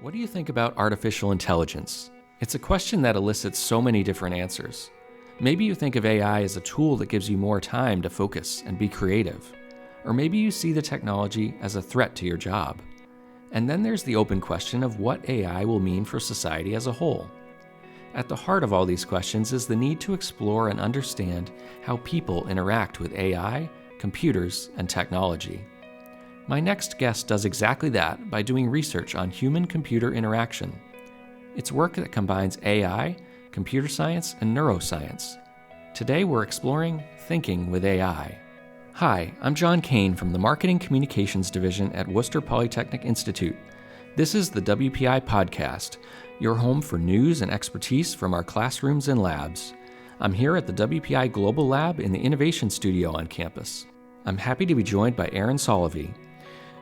What do you think about artificial intelligence? It's a question that elicits so many different answers. Maybe you think of AI as a tool that gives you more time to focus and be creative. Or maybe you see the technology as a threat to your job. And then there's the open question of what AI will mean for society as a whole. At the heart of all these questions is the need to explore and understand how people interact with AI, computers, and technology. My next guest does exactly that by doing research on human-computer interaction. It's work that combines AI, computer science, and neuroscience. Today we're exploring thinking with AI. Hi, I'm John Kane from the Marketing Communications Division at Worcester Polytechnic Institute. This is the WPI Podcast, your home for news and expertise from our classrooms and labs. I'm here at the WPI Global Lab in the Innovation Studio on campus. I'm happy to be joined by Erin Solovey.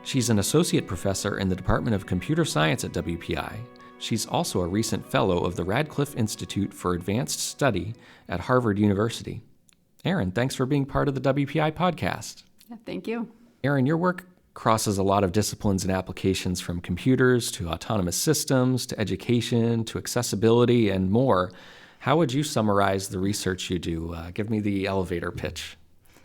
She's an associate professor in the Department of Computer Science at WPI. She's also a recent fellow of the Radcliffe Institute for Advanced Study at Harvard University. Erin, thanks for being part of the WPI podcast. Yeah, thank you. Erin, your work crosses a lot of disciplines and applications, from computers to autonomous systems to education to accessibility and more. How would you summarize the research you do? Give me the elevator pitch.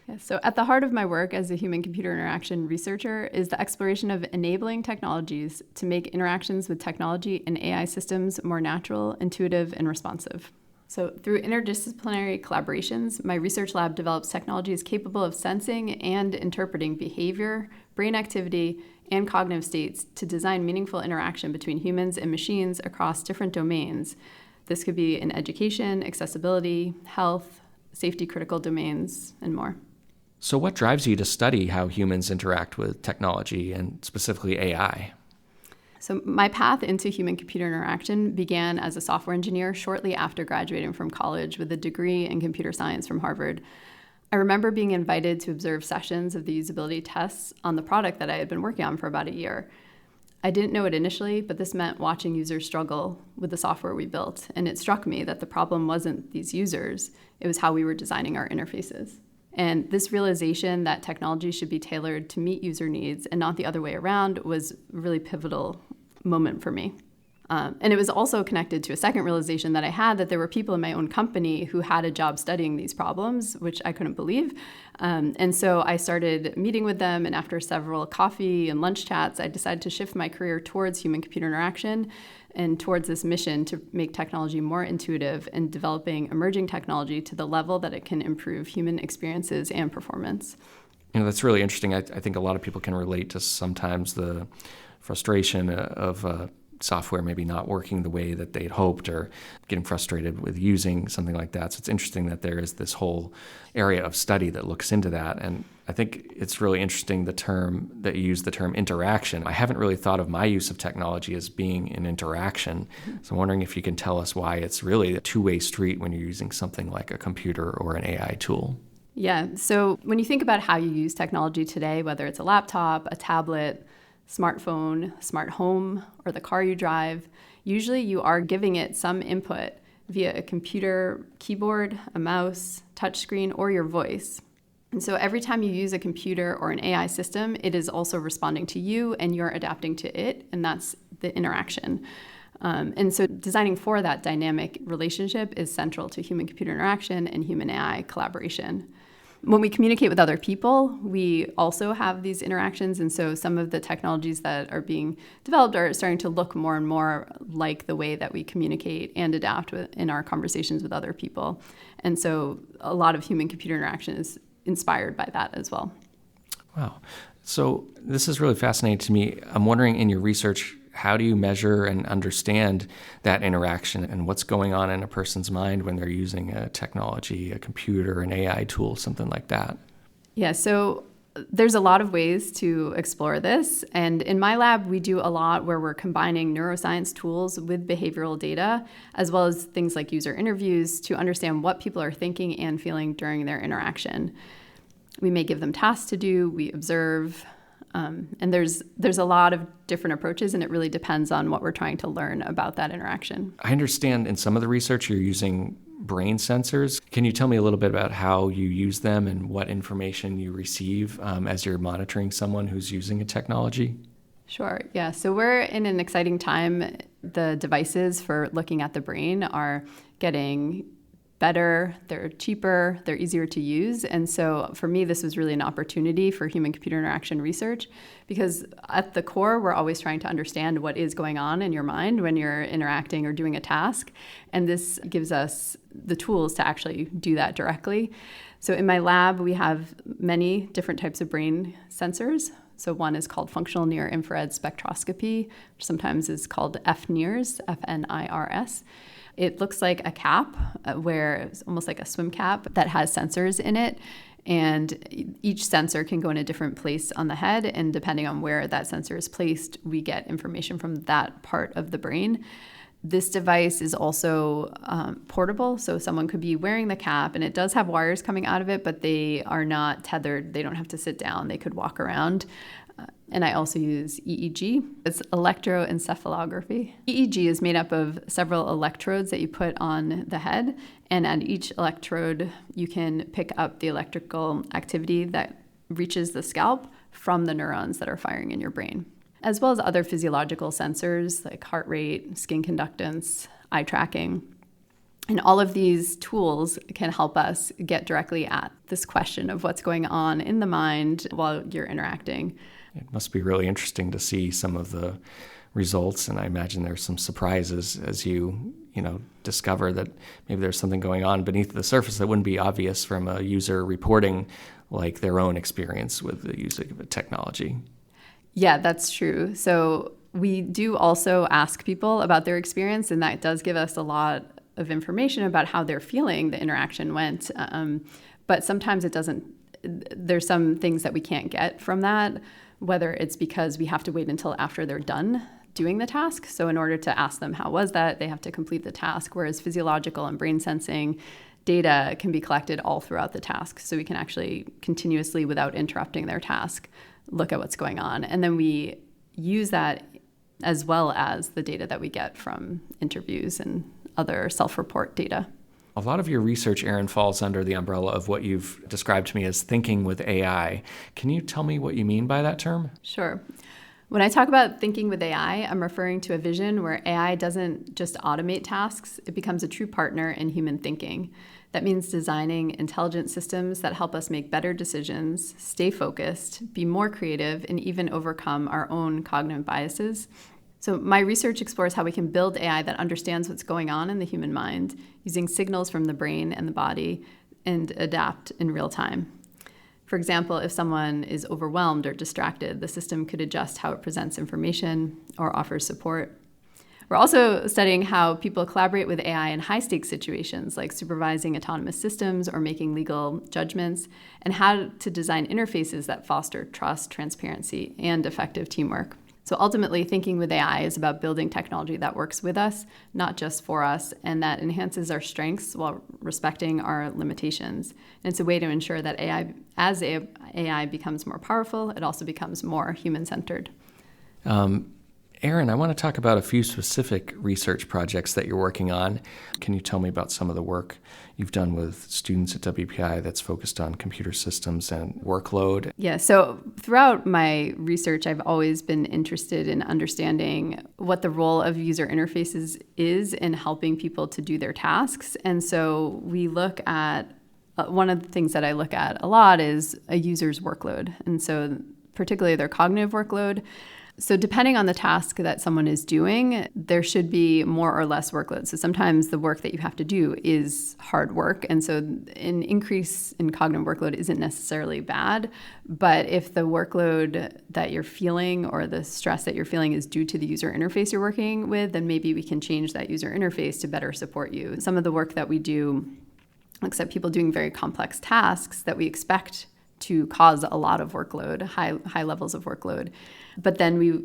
Yeah, so at the heart of my work as a human-computer interaction researcher is the exploration of enabling technologies to make interactions with technology and AI systems more natural, intuitive, and responsive. So through interdisciplinary collaborations, my research lab develops technologies capable of sensing and interpreting behavior, brain activity, and cognitive states to design meaningful interaction between humans and machines across different domains. This could be in education, accessibility, health, safety-critical domains, and more. So what drives you to study how humans interact with technology and specifically AI? So my path into human-computer interaction began as a software engineer shortly after graduating from college with a degree in computer science from Harvard. I remember being invited to observe sessions of the usability tests on the product that I had been working on for about a year. I didn't know it initially, but this meant watching users struggle with the software we built. And it struck me that the problem wasn't these users, it was how we were designing our interfaces. And this realization that technology should be tailored to meet user needs and not the other way around was a really pivotal moment for me. And it was also connected to a second realization that I had, that there were people in my own company who had a job studying these problems, which I couldn't believe. And so I started meeting with them, and after several coffee and lunch chats, I decided to shift my career towards human-computer interaction and towards this mission to make technology more intuitive and developing emerging technology to the level that it can improve human experiences and performance. You know, that's really interesting. I think a lot of people can relate to sometimes the frustration of software maybe not working the way that they'd hoped, or getting frustrated with using something like that. So it's interesting that there is this whole area of study that looks into that. And I think it's really interesting the term that you use, the term interaction. I haven't really thought of my use of technology as being an interaction. So I'm wondering if you can tell us why it's really a two-way street when you're using something like a computer or an AI tool. Yeah, so when you think about how you use technology today, whether it's a laptop, a tablet, smartphone, smart home, or the car you drive, usually you are giving it some input via a computer keyboard, a mouse, touchscreen, or your voice. And so every time you use a computer or an AI system, it is also responding to you and you're adapting to it, and that's the interaction. And so designing for that dynamic relationship is central to human-computer interaction and human-AI collaboration. When we communicate with other people, we also have these interactions, and so some of the technologies that are being developed are starting to look more and more like the way that we communicate and adapt in our conversations with other people. And so a lot of human-computer interaction is inspired by that as well. Wow. So this is really fascinating to me. I'm wondering, in your research, how do you measure and understand that interaction and what's going on in a person's mind when they're using a technology, a computer, an AI tool, something like that? Yeah, so there's a lot of ways to explore this. And in my lab, we do a lot where we're combining neuroscience tools with behavioral data, as well as things like user interviews, to understand what people are thinking and feeling during their interaction. We may give them tasks to do, we observe, and there's a lot of different approaches, and it really depends on what we're trying to learn about that interaction. I understand in some of the research you're using brain sensors. Can you tell me a little bit about how you use them and what information you receive as you're monitoring someone who's using a technology? Sure. Yeah. So we're in an exciting time. The devices for looking at the brain are getting better, they're cheaper, they're easier to use. And so for me, this was really an opportunity for human-computer interaction research, because at the core, we're always trying to understand what is going on in your mind when you're interacting or doing a task. And this gives us the tools to actually do that directly. So in my lab, we have many different types of brain sensors. So one is called functional near-infrared spectroscopy, which sometimes is called FNIRS, FNIRS. It looks like a cap, where it's almost like a swim cap that has sensors in it. And each sensor can go in a different place on the head. And depending on where that sensor is placed, we get information from that part of the brain. This device is also portable, so someone could be wearing the cap, and it does have wires coming out of it, but they are not tethered. They don't have to sit down. They could walk around. And I also use EEG. It's electroencephalography. EEG is made up of several electrodes that you put on the head, and at each electrode, you can pick up the electrical activity that reaches the scalp from the neurons that are firing in your brain, as well as other physiological sensors like heart rate, skin conductance, eye tracking. And all of these tools can help us get directly at this question of what's going on in the mind while you're interacting. It must be really interesting to see some of the results, and I imagine there's some surprises as you discover that maybe there's something going on beneath the surface that wouldn't be obvious from a user reporting like their own experience with the use of the technology. Yeah, that's true. So we do also ask people about their experience, and that does give us a lot of information about how they're feeling the interaction went. But sometimes it doesn't. There's some things that we can't get from that, whether it's because we have to wait until after they're done doing the task. So in order to ask them how was that, they have to complete the task, whereas physiological and brain sensing data can be collected all throughout the task. So we can actually continuously, without interrupting their task, look at what's going on. And then we use that as well as the data that we get from interviews and other self-report data. A lot of your research, Erin, falls under the umbrella of what you've described to me as thinking with AI. Can you tell me what you mean by that term? Sure. When I talk about thinking with AI, I'm referring to a vision where AI doesn't just automate tasks, it becomes a true partner in human thinking. That means designing intelligent systems that help us make better decisions, stay focused, be more creative, and even overcome our own cognitive biases. So my research explores how we can build AI that understands what's going on in the human mind, using signals from the brain and the body, and adapt in real time. For example, if someone is overwhelmed or distracted, the system could adjust how it presents information or offers support. We're also studying how people collaborate with AI in high-stakes situations, like supervising autonomous systems or making legal judgments, and how to design interfaces that foster trust, transparency, and effective teamwork. So ultimately, thinking with AI is about building technology that works with us, not just for us, and that enhances our strengths while respecting our limitations. And it's a way to ensure that as AI becomes more powerful, it also becomes more human-centered. Erin, I want to talk about a few specific research projects that you're working on. Can you tell me about some of the work you've done with students at WPI that's focused on computer systems and workload? Yeah, so throughout my research, I've always been interested in understanding what the role of user interfaces is in helping people to do their tasks. And so we look at, one of the things that I look at a lot is a user's workload. And so particularly their cognitive workload. So depending on the task that someone is doing, there should be more or less workload. So sometimes the work that you have to do is hard work. And so an increase in cognitive workload isn't necessarily bad. But if the workload that you're feeling or the stress that you're feeling is due to the user interface you're working with, then maybe we can change that user interface to better support you. Some of the work that we do looks at people doing very complex tasks that we expect to cause a lot of workload, high levels of workload. But then we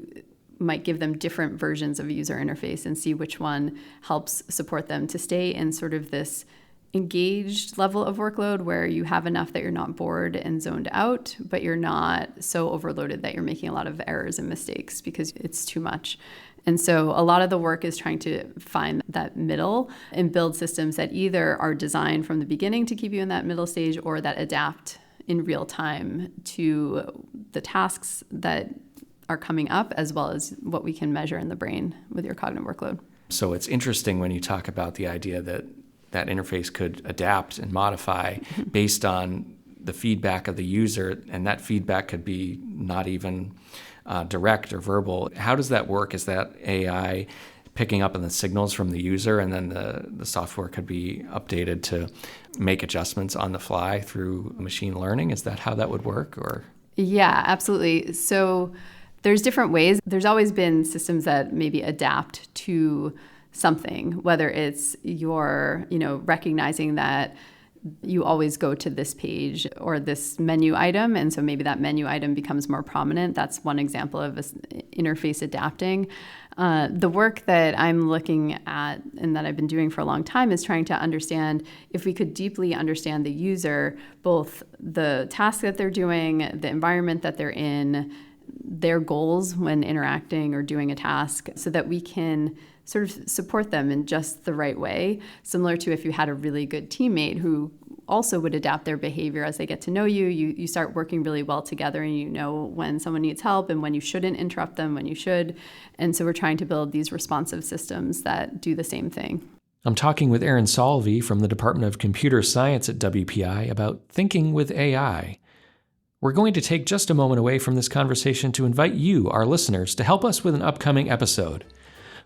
might give them different versions of a user interface and see which one helps support them to stay in sort of this engaged level of workload where you have enough that you're not bored and zoned out, but you're not so overloaded that you're making a lot of errors and mistakes because it's too much. And so a lot of the work is trying to find that middle and build systems that either are designed from the beginning to keep you in that middle stage or that adapt in real time to the tasks that are coming up, as well as what we can measure in the brain with your cognitive workload. So it's interesting when you talk about the idea that that interface could adapt and modify based on the feedback of the user, and that feedback could be not even direct or verbal. How does that work? Is that AI picking up on the signals from the user, and then the software could be updated to make adjustments on the fly through machine learning? Is that how that would work? Or Yeah, absolutely. So there's different ways. There's always been systems that maybe adapt to something, whether it's your, recognizing that you always go to this page or this menu item, and so maybe that menu item becomes more prominent. That's one example of an interface adapting. The work that I'm looking at and that I've been doing for a long time is trying to understand if we could deeply understand the user, both the task that they're doing, the environment that they're in, their goals when interacting or doing a task, so that we can sort of support them in just the right way, similar to if you had a really good teammate who also would adapt their behavior as they get to know you. You start working really well together, and you know when someone needs help and when you shouldn't interrupt them, when you should. And so we're trying to build these responsive systems that do the same thing. I'm talking with Erin Solovey from the Department of Computer Science at WPI about thinking with AI. We're going to take just a moment away from this conversation to invite you, our listeners, to help us with an upcoming episode.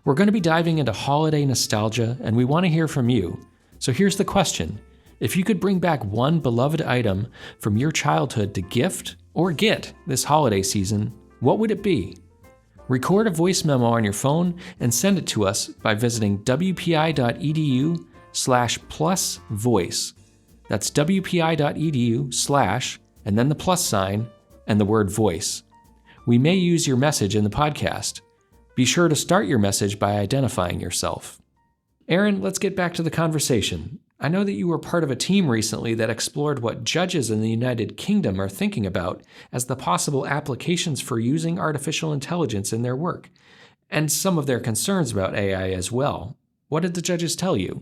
We're going to be diving into holiday nostalgia, and we want to hear from you. So here's the question. If you could bring back one beloved item from your childhood to gift or get this holiday season, what would it be? Record a voice memo on your phone and send it to us by visiting wpi.edu/plusvoice. That's wpi.edu/ and then the plus sign and the word voice. We may use your message in the podcast. Be sure to start your message by identifying yourself. Erin, let's get back to the conversation. I know that you were part of a team recently that explored what judges in the United Kingdom are thinking about as the possible applications for using artificial intelligence in their work, and some of their concerns about AI as well. What did the judges tell you?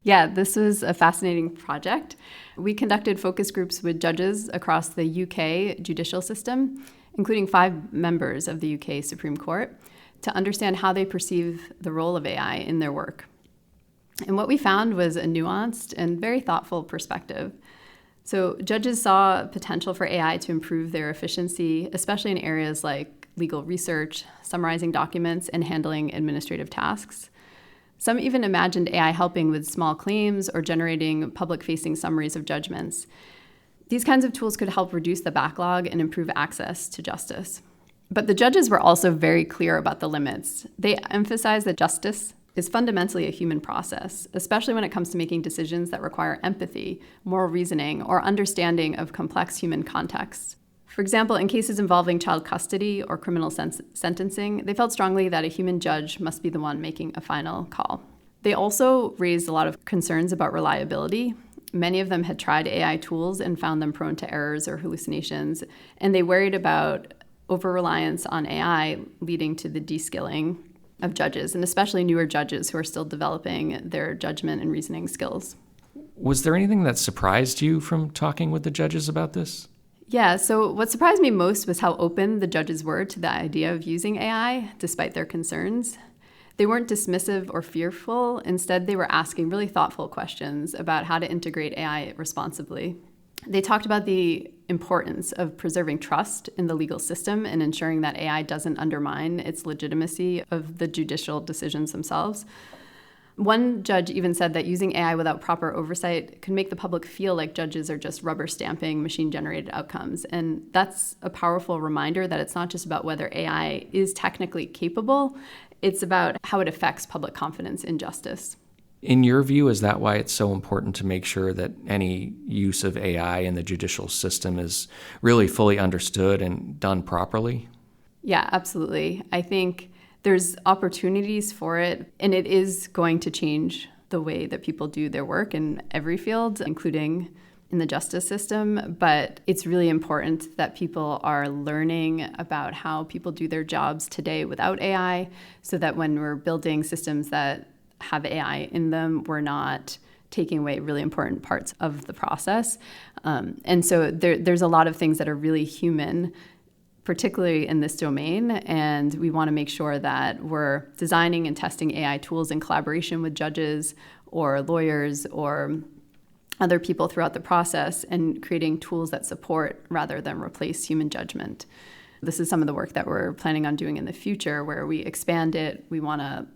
Yeah, this was a fascinating project. We conducted focus groups with judges across the UK judicial system, including 5 members of the UK Supreme Court, to understand how they perceive the role of AI in their work. And what we found was a nuanced and very thoughtful perspective. So judges saw potential for AI to improve their efficiency, especially in areas like legal research, summarizing documents, and handling administrative tasks. Some even imagined AI helping with small claims or generating public-facing summaries of judgments. These kinds of tools could help reduce the backlog and improve access to justice. But the judges were also very clear about the limits. They emphasized that justice is fundamentally a human process, especially when it comes to making decisions that require empathy, moral reasoning, or understanding of complex human contexts. For example, in cases involving child custody or criminal sentencing, they felt strongly that a human judge must be the one making a final call. They also raised a lot of concerns about reliability. Many of them had tried AI tools and found them prone to errors or hallucinations, and they worried about over-reliance on AI leading to the de-skilling of judges, and especially newer judges who are still developing their judgment and reasoning skills. Was there anything that surprised you from talking with the judges about this? Yeah, so what surprised me most was how open the judges were to the idea of using AI, despite their concerns. They weren't dismissive or fearful. Instead, they were asking really thoughtful questions about how to integrate AI responsibly. They talked about the importance of preserving trust in the legal system and ensuring that AI doesn't undermine its legitimacy of the judicial decisions themselves. One judge even said that using AI without proper oversight can make the public feel like judges are just rubber stamping machine-generated outcomes. And that's a powerful reminder that it's not just about whether AI is technically capable, it's about how it affects public confidence in justice. In your view, is that why it's so important to make sure that any use of AI in the judicial system is really fully understood and done properly? Yeah, absolutely. I think there's opportunities for it, and it is going to change the way that people do their work in every field, including in the justice system. But it's really important that people are learning about how people do their jobs today without AI, so that when we're building systems that have AI in them, we're not taking away really important parts of the process. And so there's a lot of things that are really human particularly in this domain, and we want to make sure that we're designing and testing AI tools in collaboration with judges or lawyers or other people throughout the process, and creating tools that support rather than replace human judgment. This is some of the work that we're planning on doing in the future, where we expand it. We want to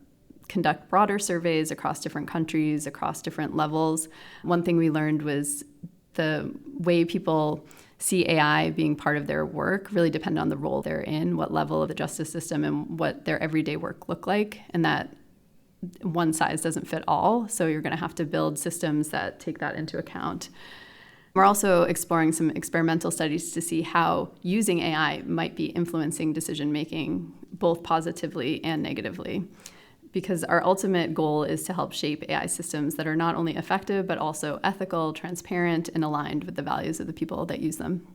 conduct broader surveys across different countries, across different levels. One thing we learned was the way people see AI being part of their work really depend on the role they're in, what level of the justice system, and what their everyday work look like, and that one size doesn't fit all. So you're going to have to build systems that take that into account. We're also exploring some experimental studies to see how using AI might be influencing decision-making, both positively and negatively, because our ultimate goal is to help shape AI systems that are not only effective, but also ethical, transparent, and aligned with the values of the people that use them.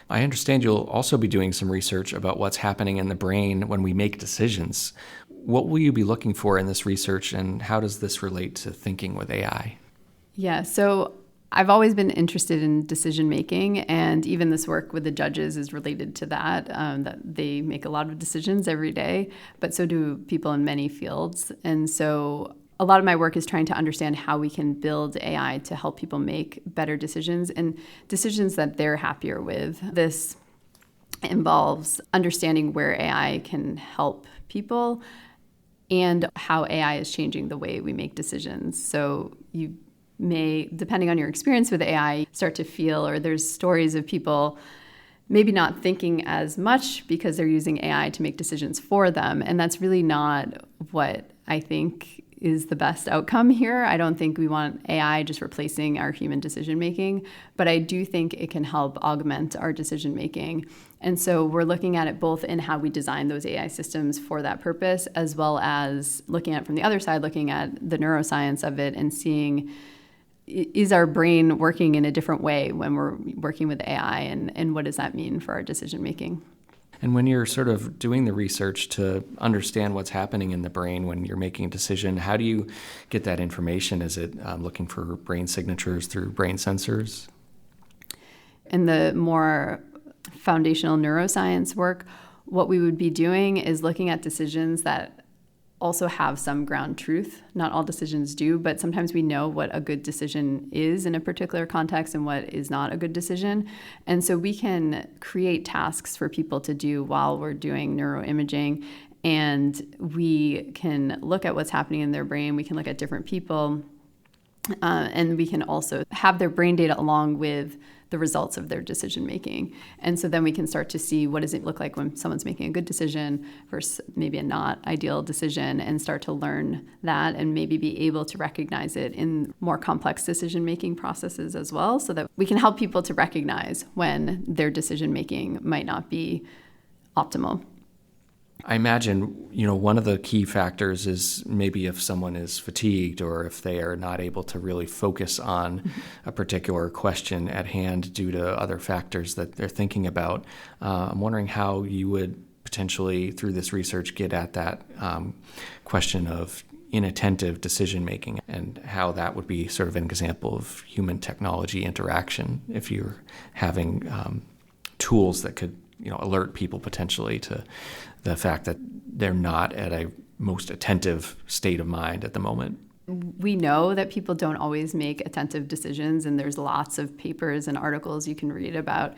I understand you'll also be doing some research about what's happening in the brain when we make decisions. What will you be looking for in this research, and how does this relate to thinking with AI? Yeah, so I've always been interested in decision making, and even this work with the judges is related to that, that they make a lot of decisions every day, but so do people in many fields. And so a lot of my work is trying to understand how we can build AI to help people make better decisions and decisions that they're happier with. This involves understanding where AI can help people and how AI is changing the way we make decisions. So you may, depending on your experience with AI, start to feel, or there's stories of people maybe not thinking as much because they're using AI to make decisions for them. And that's really not what I think is the best outcome here. I don't think we want AI just replacing our human decision making, but I do think it can help augment our decision making. And so we're looking at it both in how we design those AI systems for that purpose, as well as looking at it from the other side, looking at the neuroscience of it and seeing, is our brain working in a different way when we're working with AI, and what does that mean for our decision making? And when you're sort of doing the research to understand what's happening in the brain when you're making a decision, how do you get that information? Is it looking for brain signatures through brain sensors? In the more foundational neuroscience work, what we would be doing is looking at decisions that also have some ground truth. Not all decisions do, but sometimes we know what a good decision is in a particular context and what is not a good decision. And so we can create tasks for people to do while we're doing neuroimaging, and we can look at what's happening in their brain. We can look at different people, and we can also have their brain data along with the results of their decision making. And so then we can start to see, what does it look like when someone's making a good decision versus maybe a not ideal decision, and start to learn that and maybe be able to recognize it in more complex decision making processes as well, so that we can help people to recognize when their decision making might not be optimal. I imagine, one of the key factors is maybe if someone is fatigued or if they are not able to really focus on a particular question at hand due to other factors that they're thinking about. I'm wondering how you would potentially, through this research, get at that question of inattentive decision making, and how that would be sort of an example of human technology interaction if you're having tools that could alert people potentially to the fact that they're not at a most attentive state of mind at the moment. We know that people don't always make attentive decisions, and there's lots of papers and articles you can read about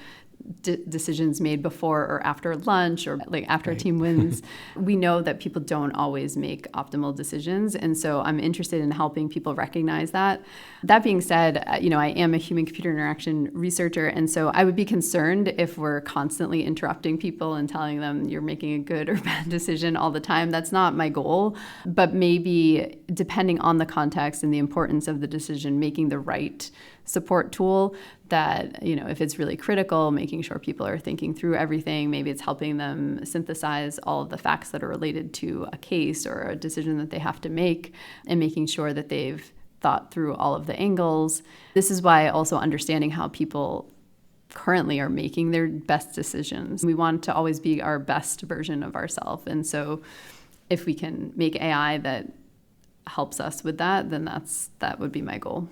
decisions made before or after lunch, or like after a team wins. We know that people don't always make optimal decisions, and so I'm interested in helping people recognize that. That being said, I am a human-computer interaction researcher, and so I would be concerned if we're constantly interrupting people and telling them you're making a good or bad decision all the time. That's not my goal, but maybe depending on the context and the importance of the decision, making the right support tool that, if it's really critical, making sure people are thinking through everything. Maybe it's helping them synthesize all of the facts that are related to a case or a decision that they have to make, and making sure that they've thought through all of the angles. This is why also understanding how people currently are making their best decisions. We want to always be our best version of ourselves. And so if we can make AI that helps us with that, then that would be my goal.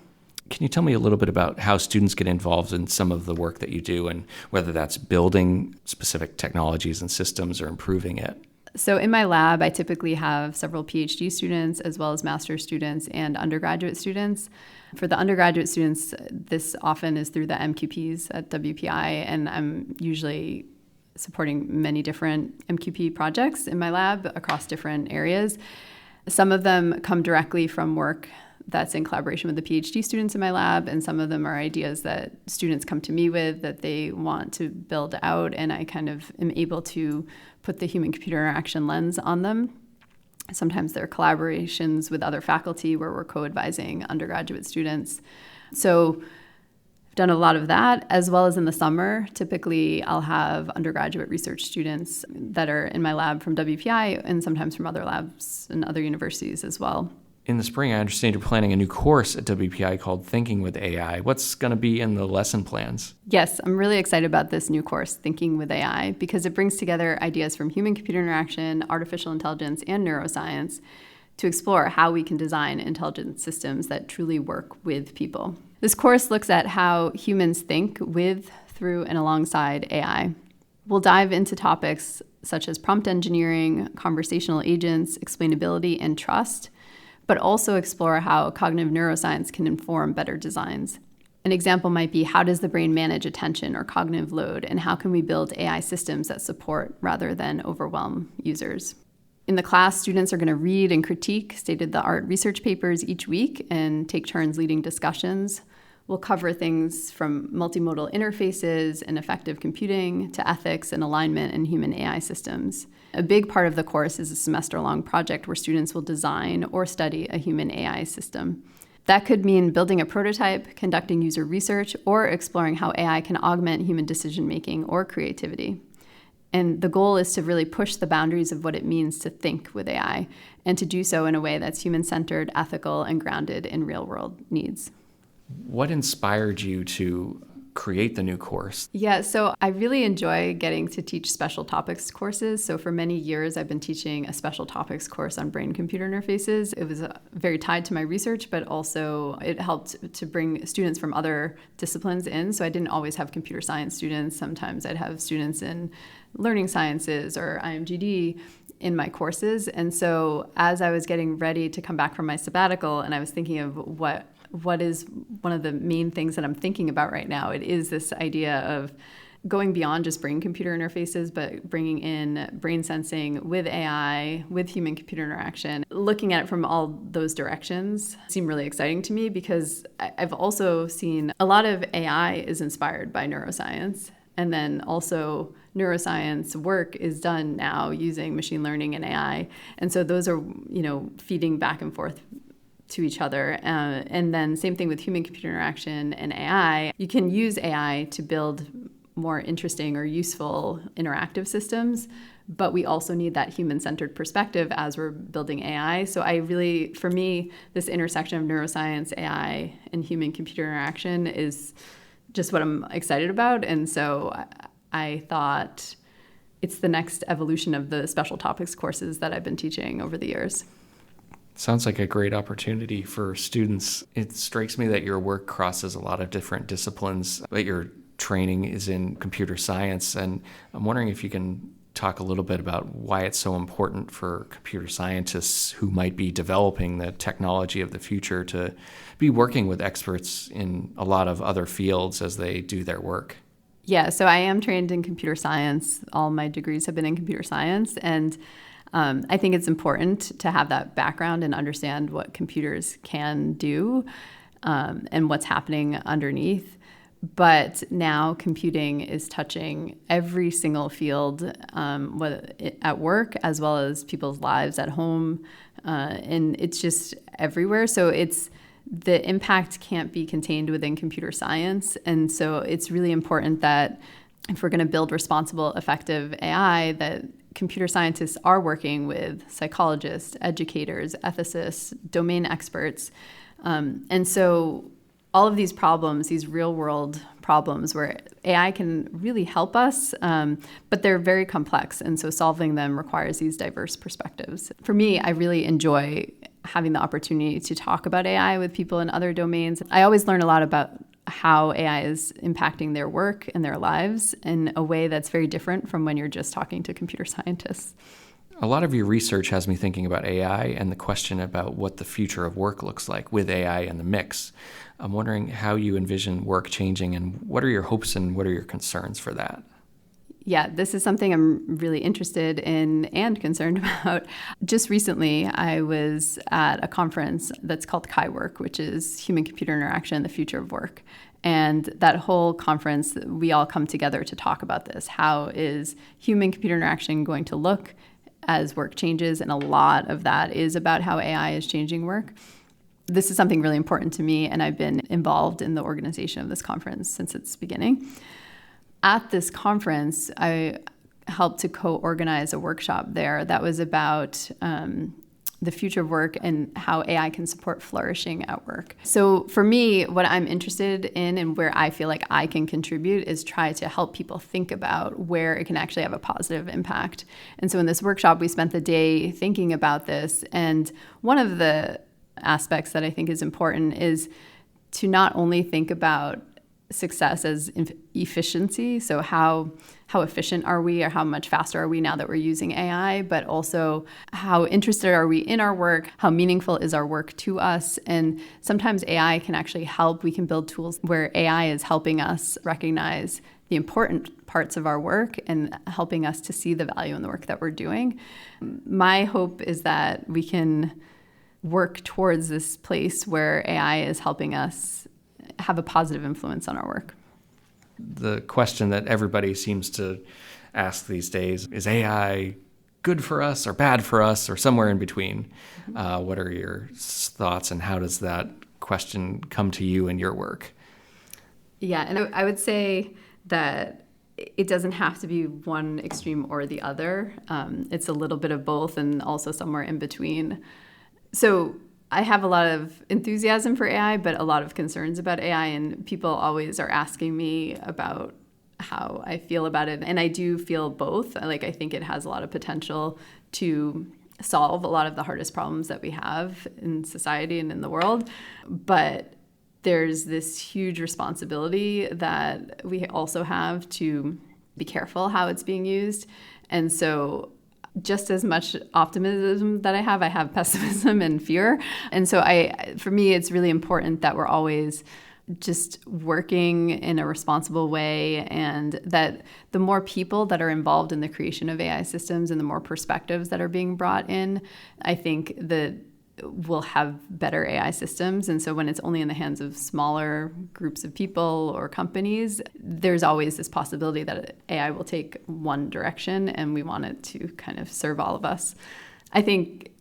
Can you tell me a little bit about how students get involved in some of the work that you do and whether that's building specific technologies and systems or improving it? So in my lab, I typically have several PhD students as well as master's students and undergraduate students. For the undergraduate students, this often is through the MQPs at WPI, and I'm usually supporting many different MQP projects in my lab across different areas. Some of them come directly from work that's in collaboration with the PhD students in my lab, and some of them are ideas that students come to me with that they want to build out, and I kind of am able to put the human-computer interaction lens on them. Sometimes there are collaborations with other faculty where we're co-advising undergraduate students. So I've done a lot of that, as well as in the summer. Typically, I'll have undergraduate research students that are in my lab from WPI and sometimes from other labs and other universities as well. In the spring, I understand you're planning a new course at WPI called Thinking with AI. What's going to be in the lesson plans? Yes, I'm really excited about this new course, Thinking with AI, because it brings together ideas from human-computer interaction, artificial intelligence, and neuroscience to explore how we can design intelligent systems that truly work with people. This course looks at how humans think with, through, and alongside AI. We'll dive into topics such as prompt engineering, conversational agents, explainability, and trust, but also explore how cognitive neuroscience can inform better designs. An example might be, how does the brain manage attention or cognitive load, and how can we build AI systems that support rather than overwhelm users? In the class, students are going to read and critique state-of-the-art research papers each week and take turns leading discussions. We'll cover things from multimodal interfaces and effective computing to ethics and alignment in human AI systems. A big part of the course is a semester-long project where students will design or study a human AI system. That could mean building a prototype, conducting user research, or exploring how AI can augment human decision-making or creativity. And the goal is to really push the boundaries of what it means to think with AI, and to do so in a way that's human-centered, ethical, and grounded in real-world needs. What inspired you to create the new course? Yeah, so I really enjoy getting to teach special topics courses. So for many years, I've been teaching a special topics course on brain-computer interfaces. It was very tied to my research, but also it helped to bring students from other disciplines in. So I didn't always have computer science students. Sometimes I'd have students in learning sciences or IMGD in my courses. And so as I was getting ready to come back from my sabbatical, and I was thinking of what is one of the main things that I'm thinking about right now, it is this idea of going beyond just brain-computer interfaces, but bringing in brain sensing with AI, with human-computer interaction, looking at it from all those directions seem really exciting to me, because I've also seen a lot of AI is inspired by neuroscience. And then also neuroscience work is done now using machine learning and AI. And so those are, feeding back and forth to each other. And then same thing with human-computer interaction and AI. You can use AI to build more interesting or useful interactive systems, but we also need that human-centered perspective as we're building AI. So for me, this intersection of neuroscience, AI, and human-computer interaction is just what I'm excited about. And so I thought it's the next evolution of the special topics courses that I've been teaching over the years. Sounds like a great opportunity for students. It strikes me that your work crosses a lot of different disciplines, but your training is in computer science. And I'm wondering if you can talk a little bit about why it's so important for computer scientists who might be developing the technology of the future to be working with experts in a lot of other fields as they do their work. Yeah, so I am trained in computer science. All my degrees have been in computer science. And I think it's important to have that background and understand what computers can do and what's happening underneath. But now computing is touching every single field, whether at work as well as people's lives at home, and it's just everywhere. So the impact can't be contained within computer science, and so it's really important that if we're going to build responsible, effective AI, that computer scientists are working with psychologists, educators, ethicists, domain experts, and so all of these problems, these real-world problems where AI can really help us, but they're very complex, and so solving them requires these diverse perspectives. For me, I really enjoy having the opportunity to talk about AI with people in other domains. I always learn a lot about how AI is impacting their work and their lives in a way that's very different from when you're just talking to computer scientists. A lot of your research has me thinking about AI and the question about what the future of work looks like with AI in the mix. I'm wondering how you envision work changing and what are your hopes and what are your concerns for that? Yeah, this is something I'm really interested in and concerned about. Just recently, I was at a conference that's called CHI-Work, which is Human-Computer Interaction, the Future of Work. And that whole conference, we all come together to talk about this. How is human-computer interaction going to look as work changes? And a lot of that is about how AI is changing work. This is something really important to me, and I've been involved in the organization of this conference since its beginning. At this conference, I helped to co-organize a workshop there that was about the future of work and how AI can support flourishing at work. So for me, what I'm interested in and where I feel like I can contribute is try to help people think about where it can actually have a positive impact. And so in this workshop, we spent the day thinking about this. And one of the aspects that I think is important is to not only think about success as efficiency, so how efficient are we or how much faster are we now that we're using AI, but also how interested are we in our work, how meaningful is our work to us. And sometimes AI can actually help. We can build tools where AI is helping us recognize the important parts of our work and helping us to see the value in the work that we're doing. My hope is that we can work towards this place where AI is helping us have a positive influence on our work. The question that everybody seems to ask these days is AI good for us or bad for us or somewhere in between? What are your thoughts and how does that question come to you in your work? Yeah, and I would say that it doesn't have to be one extreme or the other. It's a little bit of both and also somewhere in between. So I have a lot of enthusiasm for AI, but a lot of concerns about AI, and people always are asking me about how I feel about it. And I do feel both. I think it has a lot of potential to solve a lot of the hardest problems that we have in society and in the world. But there's this huge responsibility that we also have to be careful how it's being used. And so just as much optimism that I have pessimism and fear. And so for me, it's really important that we're always just working in a responsible way, and that the more people that are involved in the creation of AI systems and the more perspectives that are being brought in, I think that we'll have better AI systems. And so when it's only in the hands of smaller groups of people or companies, there's always this possibility that AI will take one direction, and we want it to kind of serve all of us. I think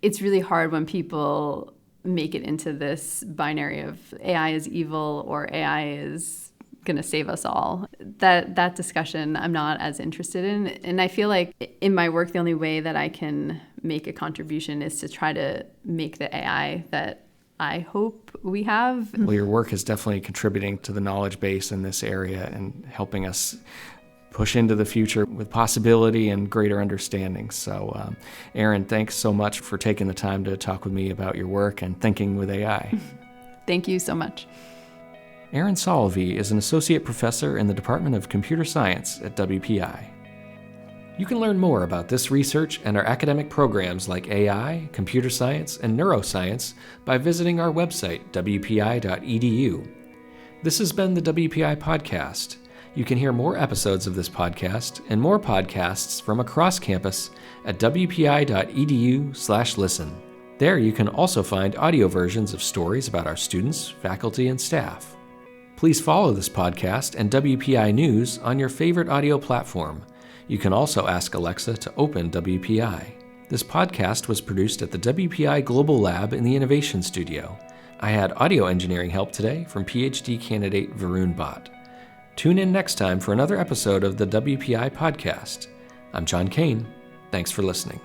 it's really hard when people make it into this binary of AI is evil or AI is going to save us all. That discussion I'm not as interested in. And I feel like in my work, the only way that I can make a contribution is to try to make the AI that I hope we have. Well, your work is definitely contributing to the knowledge base in this area and helping us push into the future with possibility and greater understanding. So, Erin, thanks so much for taking the time to talk with me about your work and thinking with AI. Thank you so much. Erin Solovey is an associate professor in the Department of Computer Science at WPI. You can learn more about this research and our academic programs like AI, computer science, and neuroscience by visiting our website, wpi.edu. This has been the WPI Podcast. You can hear more episodes of this podcast and more podcasts from across campus at wpi.edu/listen. There you can also find audio versions of stories about our students, faculty, and staff. Please follow this podcast and WPI News on your favorite audio platform. You can also ask Alexa to open WPI. This podcast was produced at the WPI Global Lab in the Innovation Studio. I had audio engineering help today from PhD candidate Varun Bhatt. Tune in next time for another episode of the WPI Podcast. I'm John Kane. Thanks for listening.